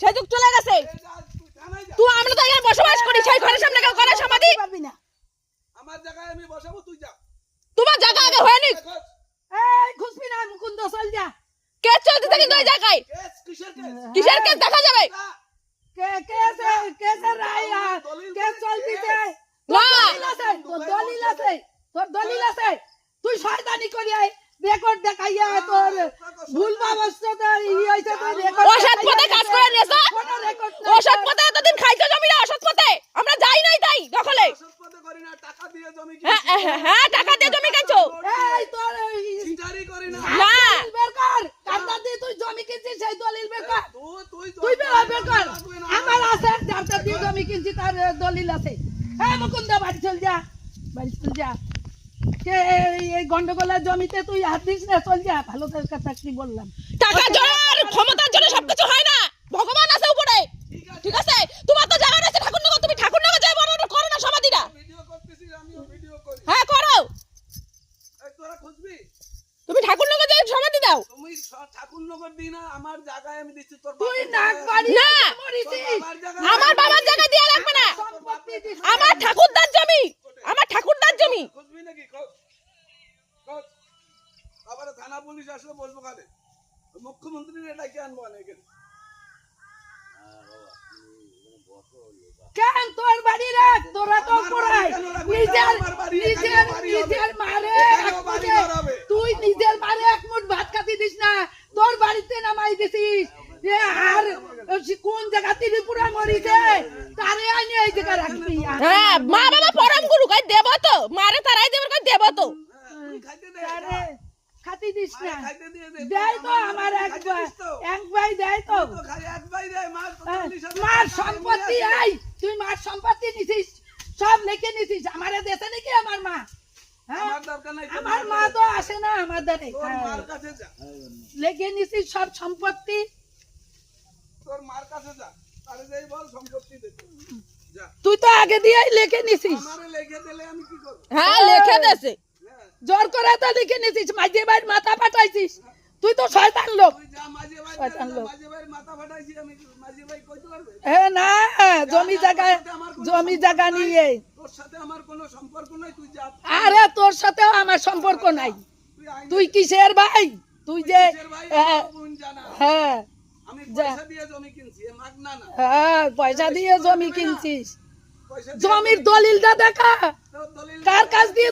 সেই যুগ চলে গেছে। তুই আমরা তো এখানে বসবাস করি, সেই ঘরের সামনে কেউ করে সমাধি? আমার জায়গায় আমি বসাবো, তুই যা। তোমার জায়গা আগে হয়ে নিক। এই খুশবি না, মুকুন্দ চল যা। কেস চলতেছে কিন্তু ওই জায়গায়। কেস কিসের কেস? কিসের কেস দেখা যাবে? কেসের রায় কেস চলতিছে। না তোর দলিল আছে। তুই শয়তানি করি রেকর্ড দেখাইয়া তোর ভুল ব্যবস্থাতে হইছে, তুই রেকর্ড অসৎ পথে কাজ করে নিয়েছ। কোনো রেকর্ড অসৎ পথে এতদিন খাইছো জমিটা, অসৎ পথে আমরা যাই নাই তাই দখলে। অসৎ পথে করি না, টাকা দিয়ে জমি হ্যাঁ টাকা দিয়ে জমি কিনছো। এই তোর চিটারি করি না। না বের কর, কাটা দিয়ে তুই জমি কিনছিস সেই দলিল বের কর। তুই তুই বের কর। আমার আছে, যারটা দিয়ে জমি কিনছি তার দলিল আছে। এই মুকুন্দ বাড়ি চল যা, বাড়ি চল যা। কে এই গন্ডগোলের জমিতে তুই হাত দিস না, চল যা। ভালো চাকরি বললাম। টাকার জন্য ক্ষমতার জন্য সবকিছু হয় না, ভগবান আছে উপরে। ঠিক আছে, তোমার তো জায়গা আছে ঠাকুরনগর, তুমি ঠাকুরনগর যাই বড় করো না সমাধিটা। ভিডিও করতেছিস, আমিও ভিডিও করি। হ্যাঁ করো, এই তোরা খুঁজবি, তুমি ঠাকুরনগর যাই সমাধি দাও। তুমি ঠাকুরনগর দি না, আমার জায়গায় আমি দিচ্ছি। তোর তুই নাক বাড়ি না। মরিছিস। আমার বাবার জায়গা দিয়ে লাগবে না, সম্পত্তি দিস। আমার ঠাকুরদার জমি, আমার ঠাকুরদার জমি। খুঁজবি নাকি? খোঁজ। আবার থানা পুলিশ আসলে বলবো কালে, মুখ্যমন্ত্রীর এটা কি আনবো না এখানে? কেন তোর বাড়ি রাখ, তোরা তো পড়াই নিজের মারে এক মুঠে, তুই নিজের মারে এক মুঠ ভাত খাতি দিস না, তোর বাড়িতে নামাই দিছিস। আর কোন জায়গা ত্রিপুরা মরিছে তারে আইনে এই জায়গা রাখবি। হ্যাঁ মা বাবা পরম গুরু কই দেব তো, মারে তারাই দেব কই দেব তো। তুই খাইতে দে, আরে খাতি দিস না, খাইতে দিয়ে দে। দেয় তো আমার এক ভাই দেয় তো। তো খালি এক ভাই রে, মার 40,000 মার সম্পত্তি আই, তুই মার সম্পত্তি নিছিস, সব লিখে নিছিস। আমারে দেশে নাকি আমার মা? হ্যাঁ আমার দরকার নাই। আমার মা তো আসে না আমাদের। তোর মার কাছে যা, লিখে নিছিস সব সম্পত্তি। তোর মার কাছে যা, আরে যাই বল সম্পত্তি দে যা। তুই তো আগে দিয়েই লিখে নিছিস। আমারে লিখে দিলে আমি কি করব? হ্যাঁ লিখে দেছে, হ্যাঁ, জোর করে তো লিখে নিছিস, মাঝে ভাইয়ের মাথা পাঠাইছিস। তুই তো শয়তান লোক। তুই যা মাঝে ভাই, শয়তান লোক। মাঝে ভাইয়ের মাথা ফাটাইছি আমি, মাঝে ভাই কইতে পারবে? না জমি জায়গা নিয়ে তোর সাথে আমার কোনো সম্পর্ক নাই, তুই যা। আরে তোর সাথেও আমার সম্পর্ক নাই। তুই কিসের ভাই? তুই যে কিসের ভাই, হ্যাঁ, বোন জানা। হ্যাঁ আমি পয়সা দিয়ে জমি কিনছি, এ মাগনা না। হ্যাঁ পয়সা দিয়ে জমি কিনছিস। পয়সা দিয়ে জমির দলিলটা দেখা, তোর দলিল কার কাছ দিয়ে